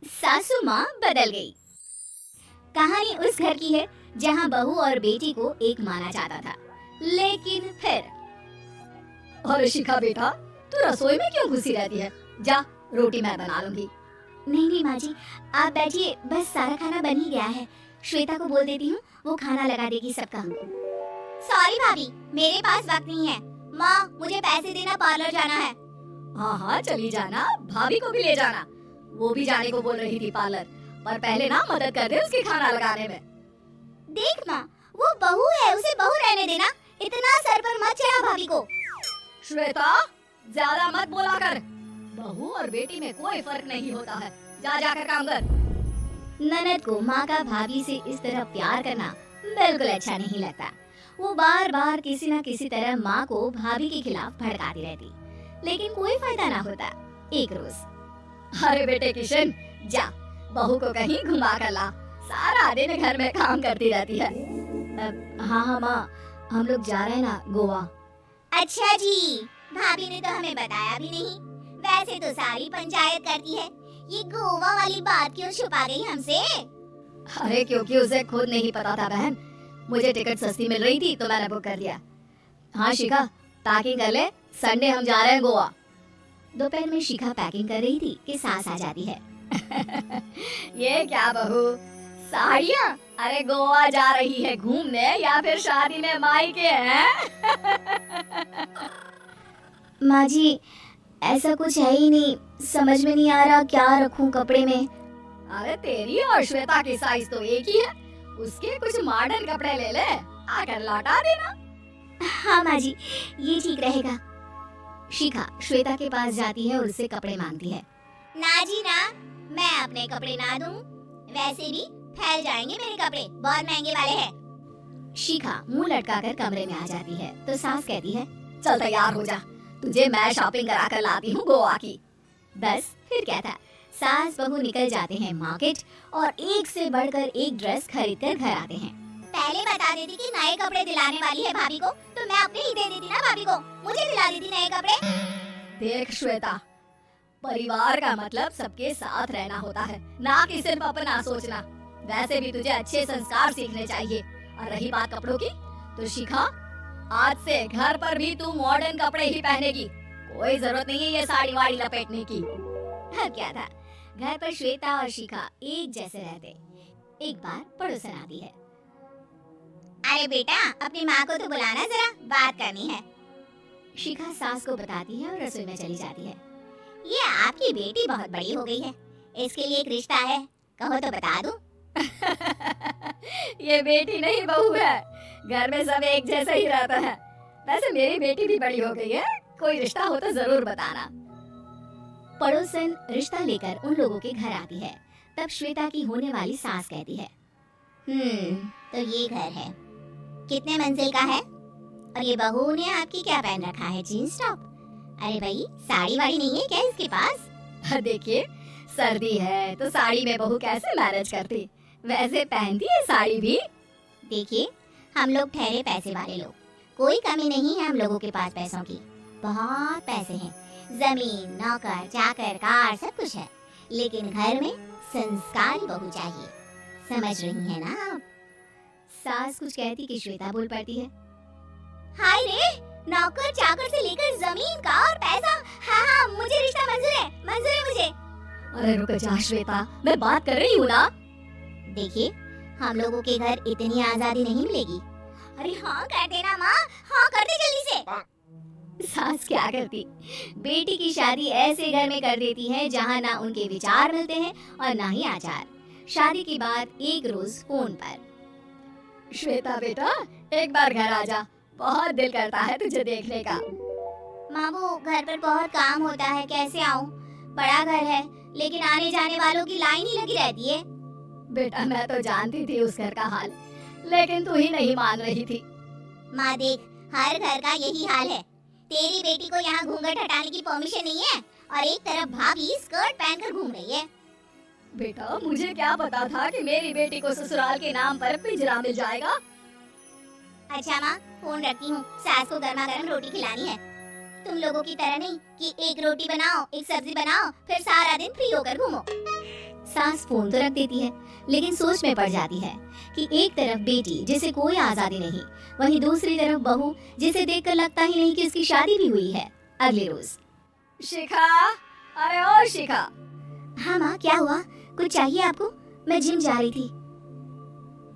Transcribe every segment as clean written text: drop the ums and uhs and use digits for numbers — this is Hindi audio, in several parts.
सासू माँ बदल गई। कहानी उस घर की है जहाँ बहू और बेटी को एक माना जाता था, लेकिन फिर अरे शिखा बेटा, तू रसोई में क्यों घुसी रहती है? जा, रोटी मैं बना लूंगी। नहीं नहीं माँ जी, आप बैठिए, बस सारा खाना बन ही गया है। श्वेता को बोल देती हूँ, वो खाना लगा देगी सबका। सॉरी भाभी, मेरे पास वक्त नहीं है। माँ, मुझे पैसे देना, पार्लर जाना है। हाँ हाँ चली जाना, भाभी को भी ले जाना। वो भी जाने को बोल रही थी पार्लर, पर पहले ना मदद कर दे उसके खाना लगाने में। देख माँ, वो बहू है, उसे बहू रहने देना। इतना सर पर मत चढ़ा भाभी को। श्वेता, ज्यादा मत बोला कर। बहू और बेटी में कोई फर्क नहीं होता है। जा जाकर काम कर। ननद को माँ का भाभी से इस तरह प्यार करना बिल्कुल अच्छा नहीं लगता। वो बार बार किसी न किसी तरह माँ को भाभी के खिलाफ भड़काती रहती, लेकिन कोई फायदा ना होता। एक रोज, अरे बेटे किशन, जा बहू को कहीं घुमा कर ला। सारा दिन घर में काम करती रहती है। हाँ हाँ माँ, हम लोग जा रहे हैं ना गोवा। अच्छा जी, भाभी ने तो हमें बताया भी नहीं। वैसे तो सारी पंचायत करती है, ये गोवा वाली बात क्यों छुपा गई हमसे? अरे क्योंकि उसे खुद नहीं पता था बहन। मुझे टिकट सस्ती मिल रही थी तो मैंने बुक कर दिया। हाँ शिखा, पैकिंग कर ले, संडे हम जा रहे हैं गोवा। दोपहर में शिखा पैकिंग कर रही थी कि सास आ जाती है। ये क्या बहू, साड़ियाँ? अरे गोवा जा रही है घूमने या फिर शादी में मायके हैं? माँ जी, ऐसा कुछ है ही नहीं, समझ में नहीं आ रहा क्या रखूं कपड़े में। अरे तेरी और श्वेता की साइज तो एक ही है, उसके कुछ मॉडर्न कपड़े ले ले, आकर लौटा देना। हाँ माँ जी, ये ठीक रहेगा। शिखा श्वेता के पास जाती है और उससे कपड़े मांगती है। ना जी ना, मैं अपने कपड़े ना दूं, वैसे भी फैल जाएंगे मेरे कपड़े, बहुत महंगे वाले हैं। शिखा मुंह लटकाकर कमरे में आ जाती है तो सास कहती है, चल तैयार हो जा, तुझे मैं शॉपिंग करा कर लाती हूँ गोवा की। बस फिर क्या था, सास बहू निकल जाते हैं मार्केट और एक से बढ़कर एक ड्रेस खरीद कर घर आते हैं। पहले बता देती कि नए कपड़े दिलाने वाली है भाभी को, तो मैं अपने ही दे देती ना भाभी को, मुझे दिला देती नए कपड़े। देख श्वेता, परिवार का मतलब सबके साथ रहना होता है, ना कि सिर्फ अपना सोचना। वैसे भी तुझे अच्छे संस्कार सीखने चाहिए। और रही बात कपड़ों की, तो शिखा, आज से घर पर भी तू मॉडर्न कपड़े ही पहनेगी। कोई जरूरत नहीं है ये साड़ी वाड़ी लपेटने की। क्या था, घर पर श्वेता और शिखा एक जैसे रहते। एक बार पड़ोसन आती है। अरे बेटा, अपनी माँ को तो बुलाना, जरा बात करनी है। शिखा सास को बताती है और रसोई में चली जाती है। ये आपकी बेटी बहुत बड़ी हो गई है, इसके लिए एक रिश्ता है, कहो तो बता दूं। ये बेटी नहीं बहू है, घर में सब एक जैसा ही रहता है। वैसे मेरी बेटी भी बड़ी हो गई है, कोई रिश्ता हो तो जरूर बताना। पड़ोसन रिश्ता लेकर उन लोगों के घर आती है। तब श्वेता की होने वाली सास कहती है, तो ये घर है, कितने मंजिल का है? और ये बहू ने आपकी क्या पहन रखा है, जीन्स टॉप? अरे भाई, साड़ी वाड़ी नहीं है क्या इसके पास? देखिए, सर्दी है तो साड़ी में बहू कैसे मैनेज करती, वैसे पहनती है साड़ी भी। देखिए, हम लोग ठहरे पैसे वाले लोग, कोई कमी नहीं है हम लोगों के पास पैसों की, बहुत पैसे हैं, जमीन, नौकर, चाकर, कार, सब कुछ है, लेकिन घर में संस्कारी बहू चाहिए। समझ रही है ना आप? सास कुछ कहती कि श्वेता बोल पड़ती है, हाय रे, नौकर चाकर से लेकर जमीन, कार, पैसा, हाँ हाँ मुझे रिश्ता मंजूर है, मंजूर है मुझे। अरे रुक जा श्वेता, मैं बात कर रही हूँ ना। देखिए, हम लोगों के घर इतनी आजादी नहीं मिलेगी। अरे हाँ कर देना माँ, हाँ कर दे जल्दी से। सास क्या करती, बेटी की शादी ऐसे घर में कर देती है जहाँ ना उनके विचार मिलते हैं और ना ही आचार। शादी के बाद एक रोज फोन पर, श्वेता बेटा, एक बार घर आ जा, बहुत दिल करता है तुझे देखने का। माँ, वो घर पर बहुत काम होता है, कैसे आऊँ? बड़ा घर है, लेकिन आने जाने वालों की लाइन ही लगी रहती है। बेटा, मैं तो जानती थी उस घर का हाल, लेकिन तू ही नहीं मान रही थी। माँ देख, हर घर का यही हाल है। तेरी बेटी को यहाँ घूंघट हटाने की परमिशन नहीं है और एक तरफ भाभी स्कर्ट पहनकर घूम रही है। बेटा, मुझे क्या पता था कि मेरी बेटी को ससुराल के नाम पर पिंजरा मिल जाएगा। अच्छा माँ, फोन रखती हूँ, सास को गर्मा गर्म रोटी खिलानी है। तुम लोगों की तरह नहीं कि एक रोटी बनाओ, एक सब्जी बनाओ, फिर सारा दिन फ्री होकर घूमो। सास फोन तो रख देती है, लेकिन सोच में पड़ जाती है कि एक तरफ बेटी जिसे कोई आजादी नहीं, वहीं दूसरी तरफ बहू जिसे देखकर लगता ही नहीं कि उसकी शादी भी हुई है। अगले रोज। शिखा, अरे ओ शिखा। हाँ माँ, क्या हुआ? कुछ चाहिए आपको? मैं जिम जा रही थी।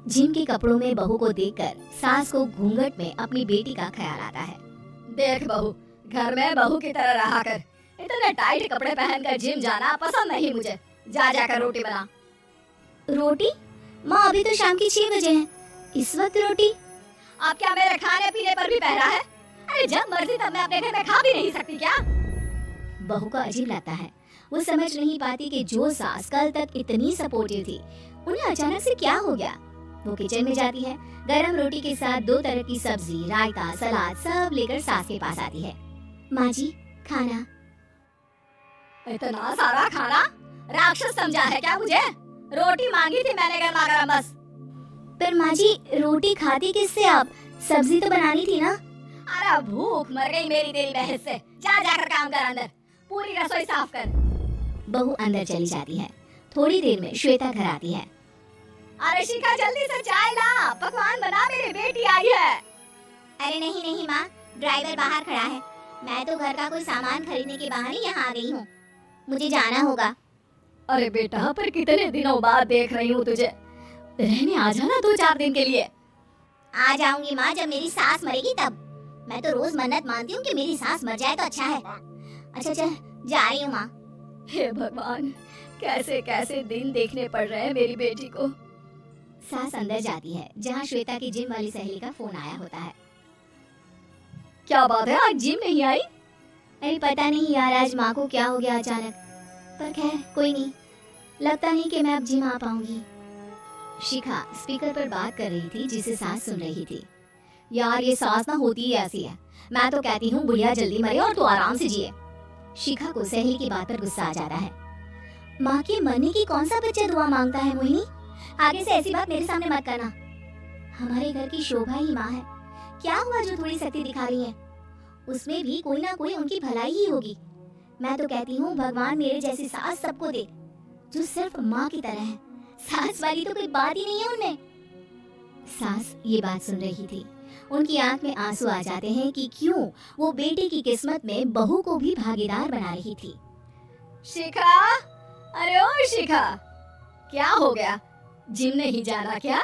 जिम के कपड़ों में बहू को देखकर सास को घूंघट में अपनी बेटी का ख्याल आता है। देख बहू, घर में बहू की तरह रहा कर। इतने टाइट कपड़े पहनकर जिम जाना पसंद नहीं मुझे। जा जाकर रोटी बना। रोटी? माँ, अभी तो शाम के 6 बजे हैं, इस वक्त रोटी? अब क्या मेरे खाने पीने पर भी पहरा है? अरे जब मर्जी तब मैं अपने घर में खा भी नहीं सकती क्या? बहू को अजीब लगता है। वो समझ नहीं पाती कि जो सास कल तक इतनी सपोर्टिव थी, उन्हें अचानक से क्या हो गया। वो किचन में जाती है, गरम रोटी के साथ 2 तरह की सब्जी, रायता, सलाद सब लेकर सास के पास आती है। माँ जी, खाना। इतना सारा खाना? राक्षस समझा है क्या मुझे? रोटी मांगी थी मैंने गर्मा गर्म बस। पर माँ जी, रोटी खाती किससे आप? सब्जी तो बनानी थी ना। अरे भूख मर गई मेरी तेरी बहस से। जा जाकर काम कर, अंदर पूरी रसोई साफ कर। बहू अंदर चली जाती है। थोड़ी देर में श्वेता घर आती है। अरे शिखा, जल्दी से चाय ला, पकवान बना, मेरी बेटी आई है। अरे नहीं नहीं माँ, ड्राइवर बाहर खड़ा है। मैं तो घर का कोई सामान खरीदने के बहाने यहाँ आ गई हूँ, मुझे जाना होगा। अरे बेटा, पर कितने दिनों बाद देख रही हूँ तुझे। रहने आ जाना 2-4 दिन के लिए। आ जाऊंगी माँ, जब मेरी सास मरेगी तब। मैं तो रोज मन्नत मानती हूँ कि मेरी सास मर जाए तो अच्छा है। अच्छा चल, जा रही हूँ माँ। हे भगवान, कैसे कैसे दिन देखने पड़ रहे हैं मेरी बेटी को। सास अंदर जाती है, जहाँ श्वेता की जिम वाली सहेली का फोन आया होता है। क्या बात है, आज जिम नहीं आई? अरे पता नहीं यार, आज माँ को क्या हो गया अचानक। पर खैर कोई नहीं, लगता नहीं कि मैं अब जिम आ पाऊंगी। शिखा स्पीकर पर बात कर रही थी, जिसे सास सुन रही थी। यार ये सास ना होती ही ऐसी है। मैं तो कहती हूँ बुढ़िया जल्दी मरे और तू आराम से जिए। शिखा को सहेली की बात पर गुस्सा आ जाता है। माँ के मरने की कौन सा बच्चा दुआ मांगता है मोहिनी? आगे से ऐसी बात मेरे सामने मत करना। हमारे घर की शोभा ही माँ है। क्या हुआ जो थोड़ी शक्ति दिखा रही है? उसमें भी कोई ना कोई उनकी भलाई ही होगी। मैं तो कहती हूँ भगवान मेरे जैसी सास सबको दे, जो सिर्फ माँ की तरह है। सास वाली तो कोई बात ही नहीं है उनमें। सास ये बात सुन रही थी। उनकी आंख में आंसू आ जाते हैं कि क्यों वो बेटी की किस्मत में बहू को भी भागीदार बना रही थी। शिखा, अरे ओ शिखा, क्या हो गया? जिम नहीं जाना क्या?